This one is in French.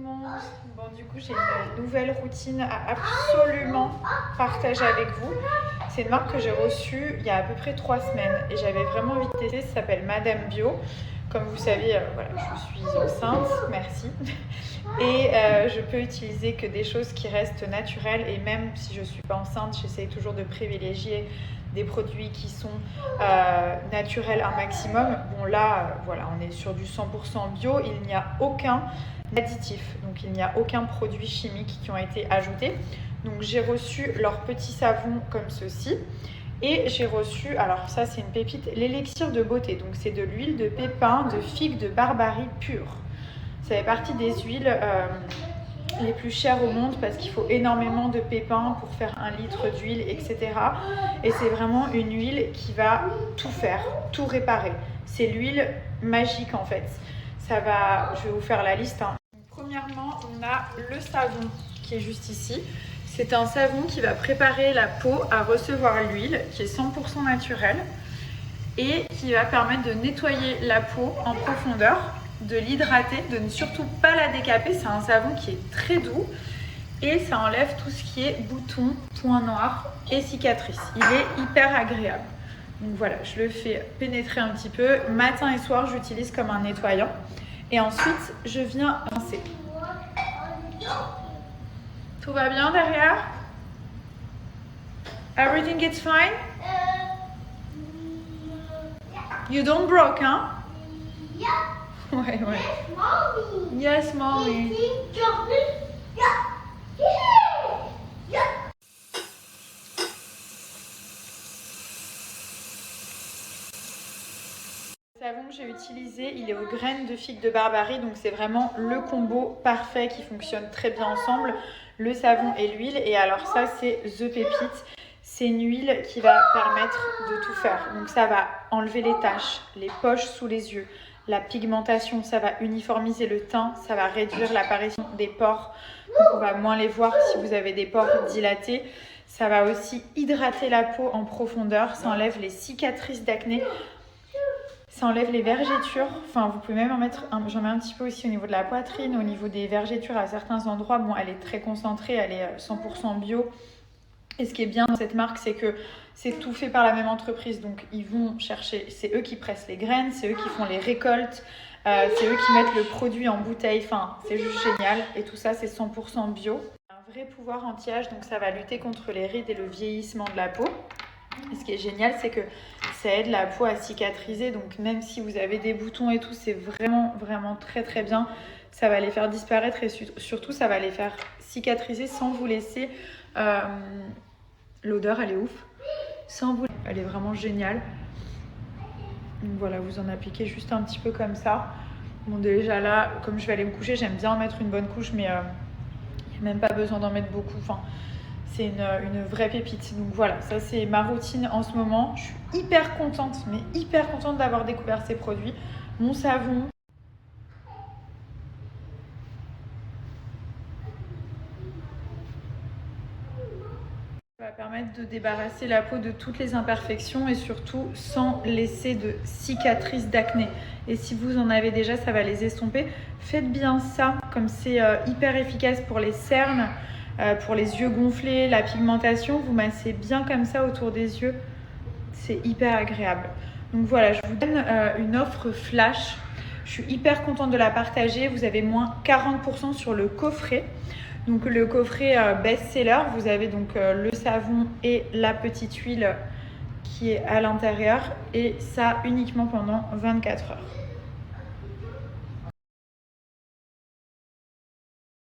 monde. Bon, du coup, j'ai une nouvelle routine à absolument partager avec vous. C'est une marque que j'ai reçue il y a à peu près 3 semaines et j'avais vraiment envie de tester. Ça s'appelle Madame Bio. Comme vous savez, voilà, je suis enceinte, merci. Et je peux utiliser que des choses qui restent naturelles. Et même si je ne suis pas enceinte, j'essaye toujours de privilégier des produits qui sont naturels un maximum. Bon là, voilà, on est sur du 100% bio. Il n'y a aucun additif. Donc il n'y a aucun produit chimique qui ont été ajoutés. Donc j'ai reçu leur petit savon comme ceci. Et j'ai reçu, alors ça c'est une pépite, l'élixir de beauté. Donc c'est de l'huile de pépin, de figue de barbarie pure. Ça fait partie des huiles les plus chères au monde parce qu'il faut énormément de pépins pour faire 1 litre d'huile, etc. Et c'est vraiment une huile qui va tout faire, tout réparer. C'est l'huile magique en fait. Ça va, je vais vous faire la liste. Premièrement, on a le savon qui est juste ici. C'est un savon qui va préparer la peau à recevoir l'huile, qui est 100% naturelle et qui va permettre de nettoyer la peau en profondeur, de l'hydrater, de ne surtout pas la décaper. C'est un savon qui est très doux et ça enlève tout ce qui est boutons, points noirs et cicatrices. Il est hyper agréable. Donc voilà, je le fais pénétrer un petit peu. Matin et soir, j'utilise comme un nettoyant. Et ensuite, je viens rincer. Tout va bien derrière? Everything is fine? You don't broke, hein? Yeah. Ouais, ouais. Yes, mommy. Yes, mommy. Le savon que j'ai utilisé, il est aux graines de figue de barbarie, donc c'est vraiment le combo parfait qui fonctionne très bien ensemble, le savon et l'huile. Et alors ça, c'est The Pépite. C'est une huile qui va permettre de tout faire. Donc ça va enlever les taches, les poches sous les yeux, la pigmentation, ça va uniformiser le teint, ça va réduire l'apparition des pores. Donc on va moins les voir si vous avez des pores dilatés. Ça va aussi hydrater la peau en profondeur, ça enlève les cicatrices d'acné. Ça enlève les vergetures, enfin vous pouvez même en mettre, j'en mets un petit peu aussi au niveau de la poitrine, au niveau des vergetures à certains endroits. Bon, elle est très concentrée, elle est 100% bio. Et ce qui est bien dans cette marque, c'est que c'est tout fait par la même entreprise. Donc ils vont chercher, c'est eux qui pressent les graines, c'est eux qui font les récoltes, c'est eux qui mettent le produit en bouteille. Enfin, c'est juste génial. Et tout ça, c'est 100% bio. Un vrai pouvoir anti-âge, donc ça va lutter contre les rides et le vieillissement de la peau. Et ce qui est génial, c'est que ça aide la peau à cicatriser. Donc même si vous avez des boutons et tout, c'est vraiment, vraiment très, très bien. Ça va les faire disparaître et surtout, ça va les faire cicatriser sans vous laisser... L'odeur, elle est ouf. Sans vous... Elle est vraiment géniale. Donc voilà, vous en appliquez juste un petit peu comme ça. Bon, déjà là, comme je vais aller me coucher, j'aime bien en mettre une bonne couche, mais il n'y a même pas besoin d'en mettre beaucoup. Enfin, c'est une vraie pépite. Donc voilà, ça c'est ma routine en ce moment. Je suis hyper contente, mais hyper contente d'avoir découvert ces produits. Mon savon. Ça va permettre de débarrasser la peau de toutes les imperfections et surtout sans laisser de cicatrices d'acné. Et si vous en avez déjà, ça va les estomper. Faites bien ça, comme c'est hyper efficace pour les cernes, pour les yeux gonflés, la pigmentation. Vous massez bien comme ça autour des yeux. C'est hyper agréable. Donc voilà, je vous donne une offre flash. Je suis hyper contente de la partager. Vous avez moins 40% sur le coffret. Donc le coffret best-seller, vous avez donc le savon et la petite huile qui est à l'intérieur et ça uniquement pendant 24 heures.